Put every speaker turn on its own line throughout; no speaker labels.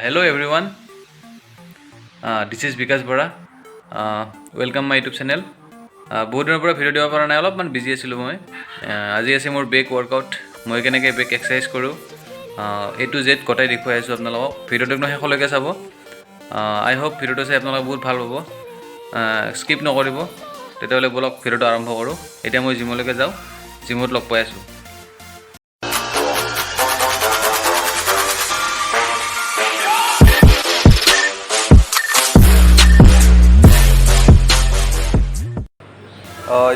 Hello everyone, this is Bikash Borah. Welcome my YouTube channel. বহুত দিনৰ পৰা video' দিব পৰা নাই, অলপমান বিজি আছিলোঁ মই। আজি আছে মোৰ বেক ৱৰ্কআউট। মই কেনেকৈ বেক এক্সাৰচাইজ কৰোঁ A to Z গোটেই দেখুৱাই আছোঁ আপোনালোকক। ভিডিঅ'টো একদম শেষলৈকে চাব। আই হোপ ভিডিঅ'টো চাই আপোনালোকে বহুত ভাল পাব। স্কিপ নকৰিব। তেতিয়াহ'লে বলক ভিডিঅ'টো আৰম্ভ কৰোঁ। এতিয়া মই জিমলৈকে যাওঁ, জিমত লগ পাই আছোঁ।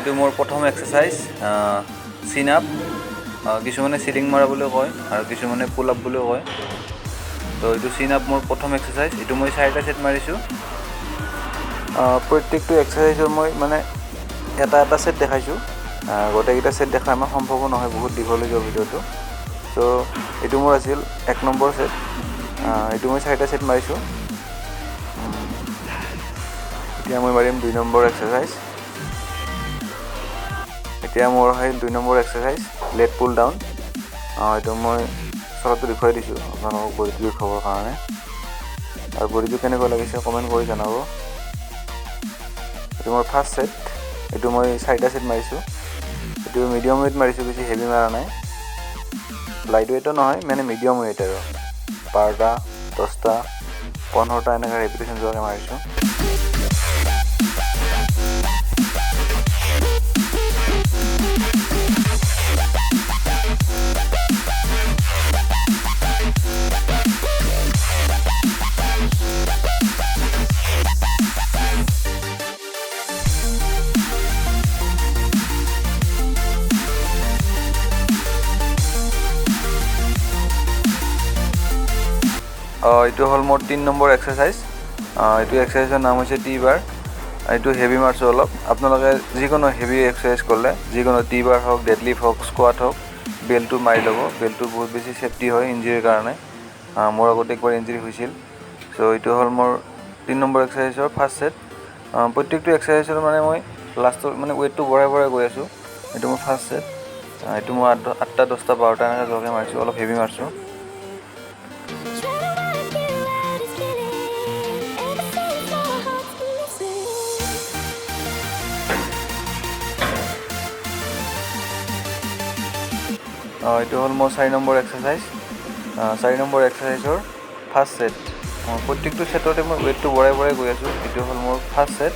এইটো মোৰ প্ৰথম এক্সাৰচাইজ চিন আপ। কিছুমানে চিলিং মাৰা বুলিও কয় আৰু কিছুমানে পুল আপ বুলিও কয়। তো এইটো চিন আপ মোৰ প্ৰথম এক্সাৰচাইজ। এইটো মই 4টা ছেট মাৰিছোঁ। প্ৰত্যেকটো এক্সাৰচাইজৰ মই মানে এটা ছেট দেখাইছোঁ। গোটেইকেইটা ছেট দেখা আমাৰ সম্ভৱো নহয়, বহুত দীঘল হৈ যাব ভিডিঅ'টো। ত' এইটো মোৰ আছিল 1 নম্বৰ ছেট। এইটো মই 4টা ছেট মাৰিছোঁ। এতিয়া মই মাৰিম 2 নম্বৰ এক্সাৰচাইজ। এতিয়া মোৰ হয় 2 number exercise lat pull down. এইটো মই চলটো দেখুৱাই দিছোঁ আপোনালোকক বডিটো দেখুৱাবৰ কাৰণে। আৰু বডিটো কেনেকুৱা লাগিছে কমেণ্ট কৰি জনাব। এইটো মোৰ ফাৰ্ষ্ট ছেট। এইটো মই 4টা ছেট মাৰিছোঁ। এইটো মিডিয়াম ৱেইট মাৰিছোঁ, বেছি হেভি মাৰা নাই। লাইট ৱেইটো নহয়, মানে মিডিয়াম ৱেইট আৰু 12টা 10টা 15টা এনেকৈ ৰেপিটেশ্যন যোৱাকৈ মাৰিছোঁ। এইটো হ'ল মোৰ 3 নম্বৰ এক্সাৰচাইজ। এইটো এক্সাৰচাইজৰ নাম হৈছে টি বাৰ। এইটো হেভি মাৰিছোঁ অলপ। আপোনালোকে যিকোনো হেভি এক্সাৰচাইজ কৰিলে, যিকোনো টি বাৰ হওক, ডেডলিফ্ট হওক, স্কোৱাট হওক, বেল্টটো মাৰি ল'ব। বেল্টটো বহুত বেছি ছেফটি হয় ইঞ্জুৰিৰ কাৰণে। মোৰ আগতে একবাৰ ইঞ্জুৰি হৈছিল। চ' এইটো হ'ল মোৰ 3 নম্বৰ এক্সাৰচাইজৰ ফাৰ্ষ্ট ছেট। প্ৰত্যেকটো এক্সাৰচাইজৰ মানে মই লাষ্টত মানে ৱেইটটো বঢ়াই গৈ আছোঁ। এইটো মোৰ ফাৰ্ষ্ট ছেট। এইটো মই 8টা 10টা 12টা এনেকৈ যোৱাকৈ মাৰিছোঁ, অলপ হেভি মাৰিছোঁ। এইটো হ'ল মোৰ 4 নম্বৰ এক্সাৰচাইজ। 4 নম্বৰ এক্সাৰচাইজৰ ফাৰ্ষ্ট ছেট। প্ৰত্যেকটো ছেটতে মই ৱেইটটো বঢ়াই গৈ আছোঁ। এইটো হ'ল মোৰ ফাৰ্ষ্ট ছেট।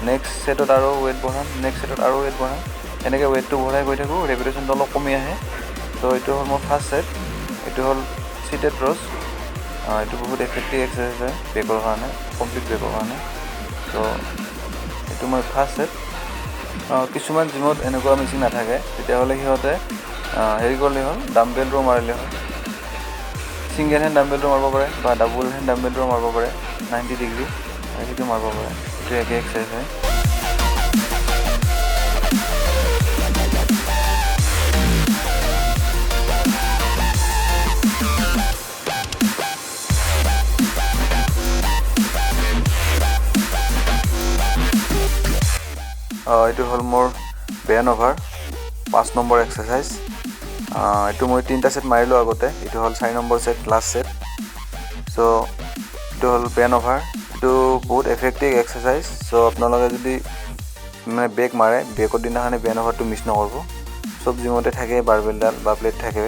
নেক্সট ছেটত আৰু ৱেইট বঢ়াম, নেক্সট ছেটত আৰু ৱেইট বঢ়াম। এনেকৈ ৱেইটটো বঢ়াই গৈ থাকোঁ, ৰেপিটেশ্যনটো অলপ কমি আহে। ত' এইটো হ'ল মোৰ ফাৰ্ষ্ট ছেট। এইটো হ'ল চিটেড ৰ'জ। এইটো বহুত এফেক্টিভ এক্সাৰচাইজ হয় বেকৰ কাৰণে, কমপ্লিট বেকৰ কাৰণে। ত' এইটো মই ফাৰ্ষ্ট ছেট। কিছুমান জিমত এনেকুৱা মেচিন নাথাকে, তেতিয়াহ'লে সিহঁতে হেৰি কৰিলেই হ'ল, ডাম্বেল ৰ' মাৰিলে হ'ল। ছিংগেল হেণ্ড ডাম্বেল ৰ' মাৰিব পাৰে বা ডাবল হেণ্ড ডাম্বেল ৰ' মাৰিব পাৰে 90 ডিগ্ৰী, সেইটো মাৰিব পাৰে। এইটো একে এক্সাৰচাইজ হয়। এইটো হ'ল মোৰ বেন অভাৰ 5 নম্বৰ এক্সাৰচাইজ। এইটো মই 3টা ছেট মাৰিলোঁ আগতে। এইটো হ'ল 4 নম্বৰ ছেট, লাষ্ট ছেট। চ' এইটো হ'ল বেন অভাৰ। এইটো বহুত এফেক্টিভ এক্সাৰচাইজ। চ' আপোনালোকে যদি মানে বেক মাৰে, বেকৰ দিনাখনে বেন অভাৰটো মিছ নকৰিব। চব জিমতে থাকে বাৰবেলডাল বা প্লেট থাকে।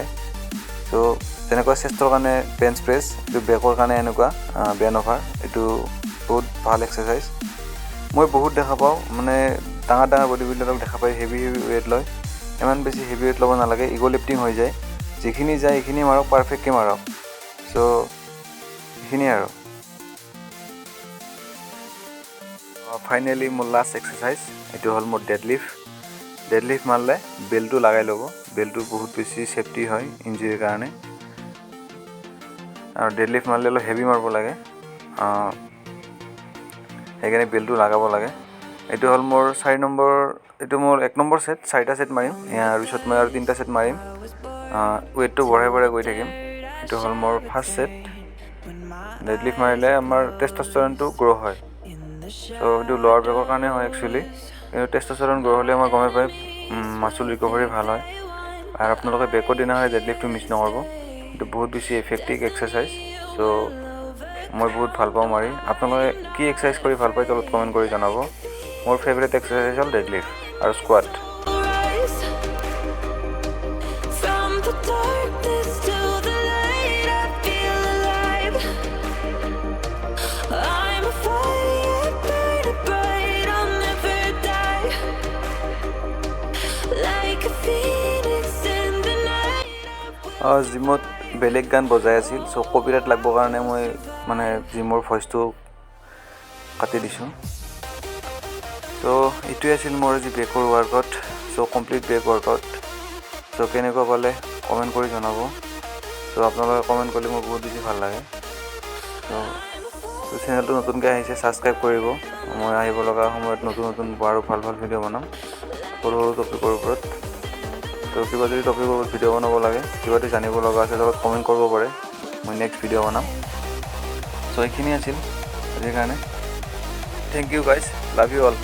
চ' তেনেকুৱা চেষ্টৰ কাৰণে বেঞ্চ প্ৰেছ, এইটো বেকৰ কাৰণে এনেকুৱা বেন অভাৰ। এইটো বহুত ভাল এক্সাৰচাইজ। মই বহুত দেখা পাওঁ, মানে ডাঙৰ বডি বিল্ডাৰক দেখা পাই হেভি ৱেইট লয়। ইমান বেছি হেভি ৱেইট ল'ব নালাগে, ইগ' লিফ্টিং হৈ যায়। যিখিনি যায় সেইখিনি মাৰক, পাৰফেক্টকৈ মাৰক। চ' এইখিনিয়ে আৰু। ফাইনেলি মোৰ লাষ্ট এক্সাৰচাইজ, এইটো হ'ল মোৰ ডেডলিফ্ট। ডেডলিফ্ট মাৰিলে বেল্টটো লগাই ল'ব। বেল্টটো বহুত বেছি ছেফটি হয় ইঞ্জুৰিৰ কাৰণে। আৰু ডেডলিফ্ট মাৰিলে অলপ হেভি মাৰিব লাগে, সেইকাৰণে বেল্টটো লগাব লাগে। এইটো হ'ল মোৰ 4 নম্বৰ, এইটো মোৰ 1 নম্বৰ ছেট। 4টা ছেট মাৰিম, ইয়াৰ পিছত মই আৰু 3টা ছেট মাৰিম। ৱেইটটো বঢ়াই গৈ থাকিম। এইটো হ'ল মোৰ ফাৰ্ষ্ট ছেট। ডেডলিফ্ট মাৰিলে আমাৰ টেষ্টষ্টেৰণটো গ্ৰ' হয়। চ' এইটো লৱাৰ বেকৰ কাৰণে হয় একচুৱেলি, কিন্তু টেষ্টষ্টেৰন গ্ৰ' হ'লে মই গমেই পাই মাচুল ৰিকভাৰী ভাল হয়। আৰু আপোনালোকে বেকৰ দিনাখনে ডেডলিফ্টটো মিছ নকৰিব। এইটো বহুত বেছি এফেক্টিভ এক্সাৰচাইজ। চ' মই বহুত ভাল পাওঁ মাৰি। আপোনালোকে কি এক্সাৰচাইজ কৰি ভাল পায় তলত কমেণ্ট কৰি জনাব। মোৰ ফেভৰেট এক্সাৰচাইজ হ'ল ডেডলিফ্ট আৰু স্কোৱাট। জিমত বেলেগ গান বজাই আছিল, চ' কপিৰাইট লাগিবৰ কাৰণে মই মানে জিমৰ ভইচটো কাটি দিছোঁ। চ' এইটোৱে আছিল মোৰ আজি বেকৰ ৱৰ্কআউট। চ' কমপ্লিট বেক ৱৰ্কআউট। চ' কেনেকুৱা পালে কমেণ্ট কৰি জনাব। চ' আপোনালোকে কমেণ্ট কৰিলে মোৰ বহুত বেছি ভাল লাগে। চ' চেনেলটো নতুনকৈ আহিছে, ছাবস্ক্ৰাইব কৰিব। মই আহিব লগা সময়ত নতুন আৰু ভাল ভিডিঅ' বনাম সৰু টপিকৰ ওপৰত। তো কিবা যদি টপিকৰ ওপৰত ভিডিঅ' বনাব লাগে, কিবা যদি জানিব লগা আছে লগত কমেণ্ট কৰিব পাৰে, মই নেক্সট ভিডিঅ' বনাম। চ' এইখিনি আছিল আজিৰ কাৰণে। Thank you guys, love you all.